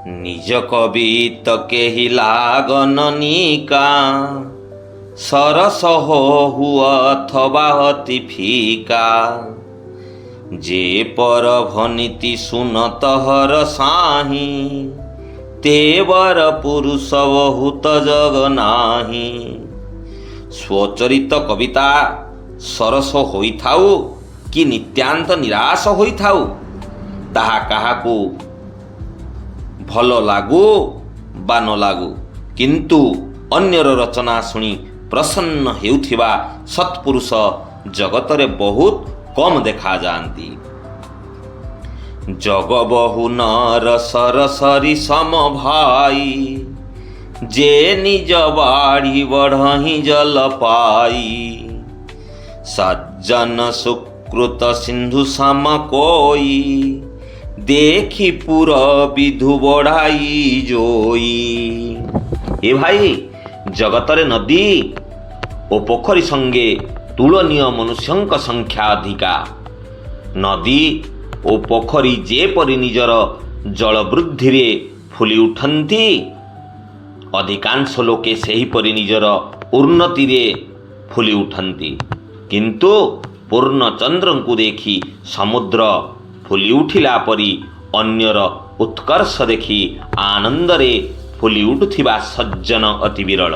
ନିଜ କବିତ କେହି ଲାଗନନିକା ସରସ ହଉ ଅଥବା ଅତି ଫିକା ଯେ ପର ଭନିତି ସୁନତ ହର ସାହିଁ ତେବର ପୁରୁଷ ବହୁତ ଜଗ ନାହିଁ। ସ୍ୱଚରିତ କବିତା ସରସ ହୋଇଥାଉ କି ନିତ୍ୟାନ୍ତ ନିରାଶ ହୋଇଥାଉ, ତାହା କାହାକୁ ଭଲ ଲାଗୁ ବା ନ ଲାଗୁ, କିନ୍ତୁ ଅନ୍ୟର ରଚନା ଶୁଣି ପ୍ରସନ୍ନ ହେଉଥିବା ସତ୍ପୁରୁଷ ଜଗତରେ ବହୁତ କମ୍ ଦେଖାଯାଆନ୍ତି। ଜଗ ବହୁ ନର ସରସରି ସମ ଭାଇ ଯେ ନିଜ ବାଢ଼ି ବଢ଼ହିଁ ଜଲ ପାଇ ସଜ୍ଜନ ସୁକୃତ ସିନ୍ଧୁ ସମ କୋଇ ଦେଖି ପୁର ବିଧୁ ବଢ଼ାଇ ଯୋଇ। ଏ ଭାଇ, ଜଗତରେ ନଦୀ ଓ ପୋଖରୀ ସଙ୍ଗେ ତୁଳନୀୟ ମନୁଷ୍ୟଙ୍କ ସଂଖ୍ୟା ଅଧିକା। ନଦୀ ଓ ପୋଖରୀ ଯେପରି ନିଜର ଜଳ ବୃଦ୍ଧିରେ ଫୁଲି ଉଠନ୍ତି, ଅଧିକାଂଶ ଲୋକେ ସେହିପରି ନିଜର ଉନ୍ନତିରେ ଫୁଲି ଉଠନ୍ତି। କିନ୍ତୁ ପୂର୍ଣ୍ଣଚନ୍ଦ୍ରଙ୍କୁ ଦେଖି ସମୁଦ୍ର ଫୁଲି ଉଠିଲା ପରି ଅନ୍ୟର ଉତ୍କର୍ଷ ଦେଖି ଆନନ୍ଦରେ ଫୁଲି ଉଠୁଥିବା ସଜ୍ଜନ ଅତି ବିରଳ।